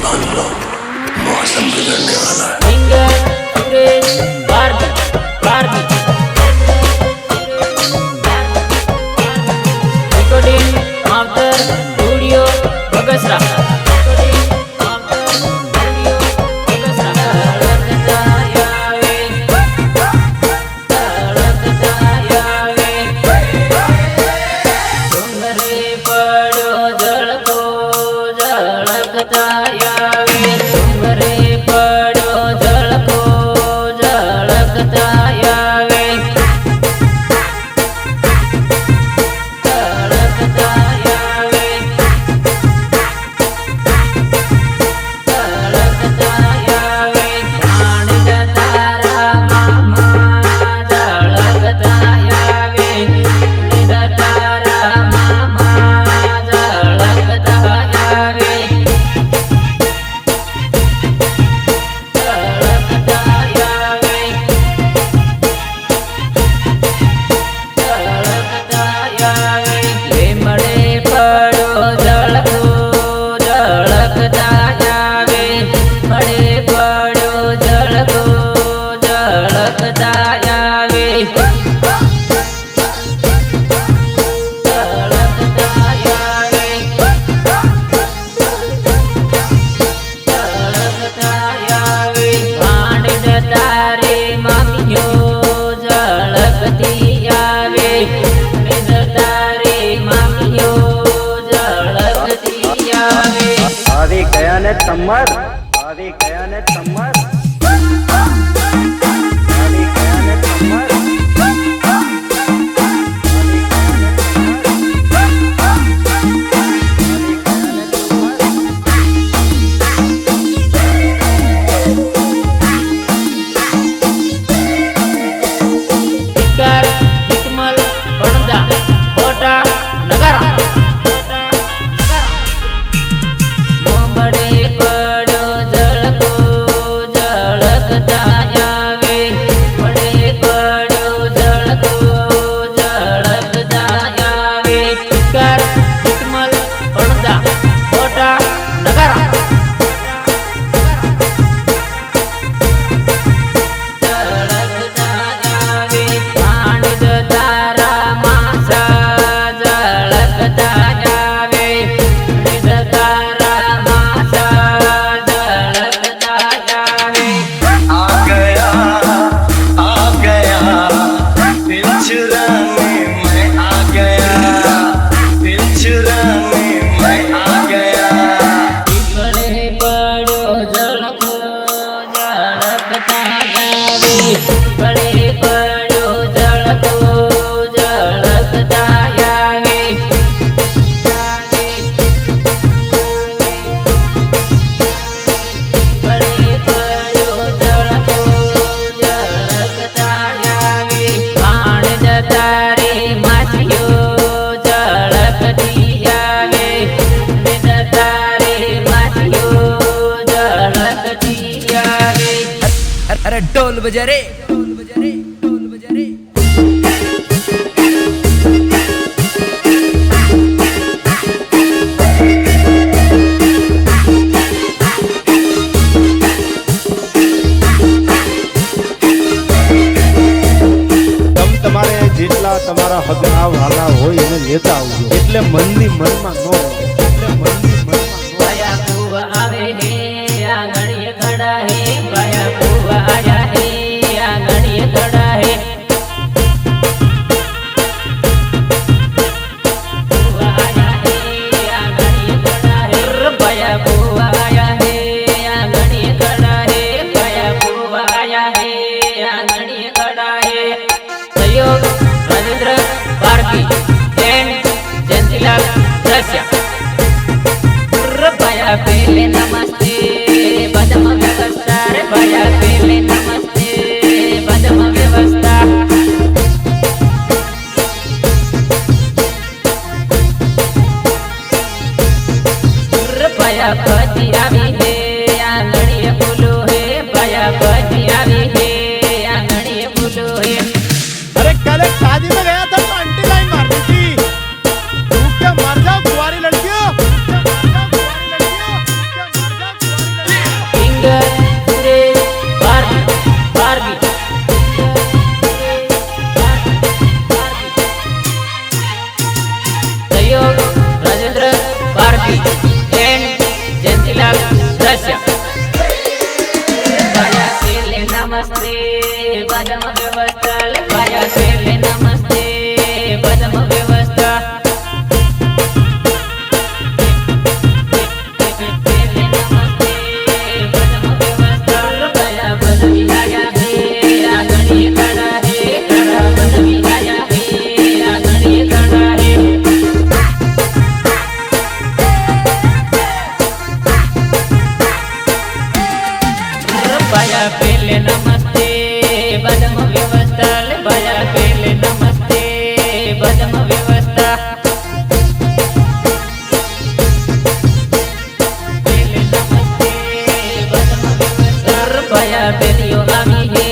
मान लो मौसम बिगड़ने वाला है। Singer Suresh Bargi recording master studio Bagasra तमर આવી ગયા ને તમર આવી ગયા ને તમર अरे ढोल बजा रे ढोल बजा रे ढोल बजा रे તમારે જેટલા તમારા હગના વાલા હોય એને લેતા આવજો એટલે મનની મનમાં ન એટલે મનની મનમાં બાયા કુવા આવે હે આ ગણીએ ખડા હે બાયા કુવા આયા હે આ ગણીએ ખડા હે કુવા આયા હે આ ગણીએ ખડા હે બાયા કુવા આયા હે આ ગણીએ ખડા હે બાયા કુવા આયા હે આ ગણીએ ખડા હે सहयोग राजेंद्र बारगी एंड जयंतीलाल रसिया। પારકી એન્ડ જયંતિલાલ રસિયા ભાયા શેલે નમસ્તે બદમ વ્યવસ્થા ભાયા શેલે નમસ્તે બદમ વ્યવસ્થા पेले नमस्ते बदम व्यवस्था भया पेले नमस्ते बदम व्यवस्था पेले नमस्ते बदम व्यवस्था भया बेलियो आमी है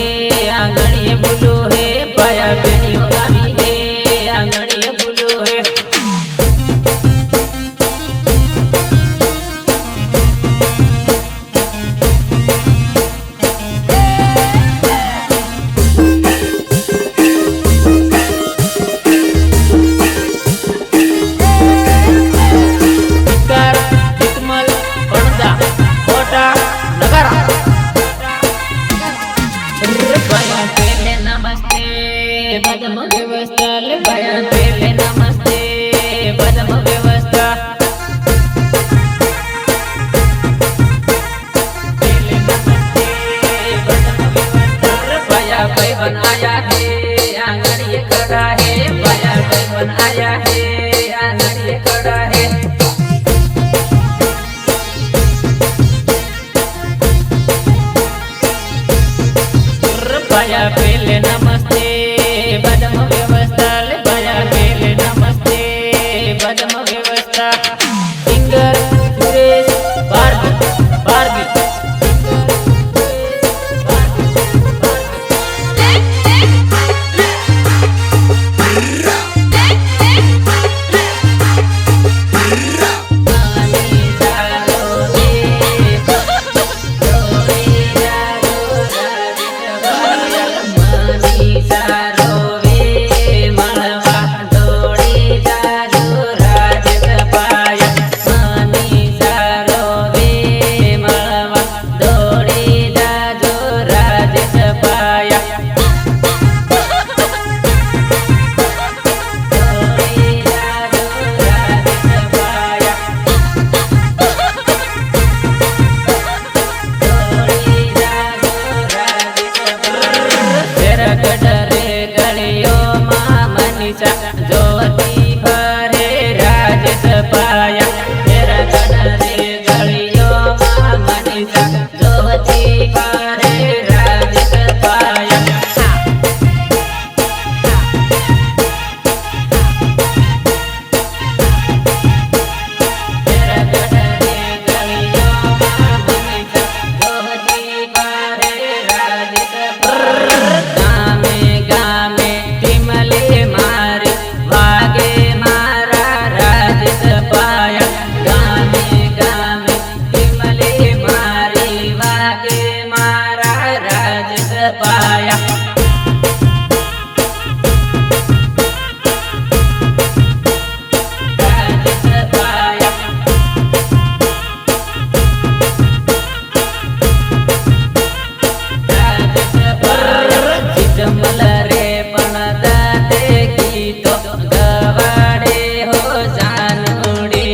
आंगणीए बोलो है भया बेलियो आमी है आंगणीए बोलो है बदम व्यवस्था भया पेले नमस्ते बदम व्यवस्था पेले नमस्ते बदम व्यवस्था भया भाईबन आया है आंगणीए खड़ा है भया भाईबन आया है आंगणीए खड़ा है भया पेले नमस्ते बदम व्यवस्था भया पेले नमस्ते बदम व्यवस्था सिंगर सुरेश बारगी ज्योति भरे राजेश पाया तेरा गणरे गलियो मनीषा ज्योति भरे राजेश पाया तेरा गणरे गलियो मनीषा ज्योति भरे राजेश पाया गामे गामे तिमले मारे भागे मारा राजेश पाया गामे गामे तिमले मारी भागे मारा राजेश पाया राजेश पाया राजेश पाया चितमल रे पण दाते गीतो गवाडे हो जानूडी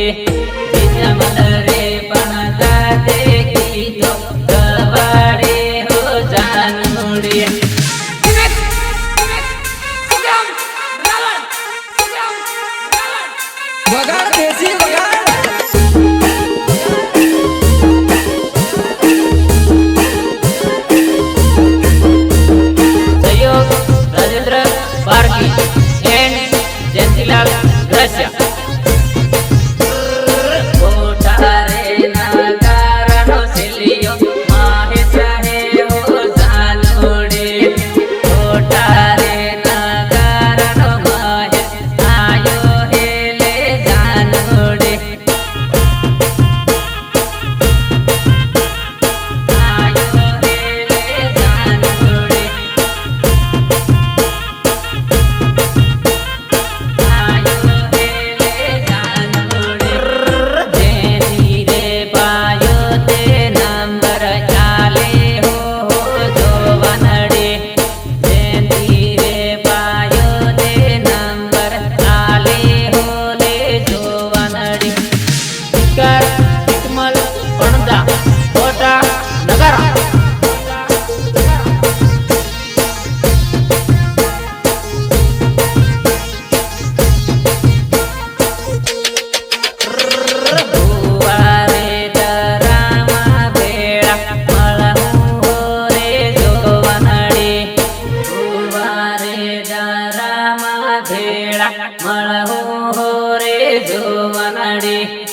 चितमल रे पण दाते गीतो गवाडे हो जानूडी वगाड़ देसी वगाड़ सहयोग राजेंद्र पारकी एंड जयंतिलाल रसिया कोठारे नागारानो सिलियो माहेश है हो जानूडी कोठारे नागारानो माहेश आयो हे ले जान જોવાનાડી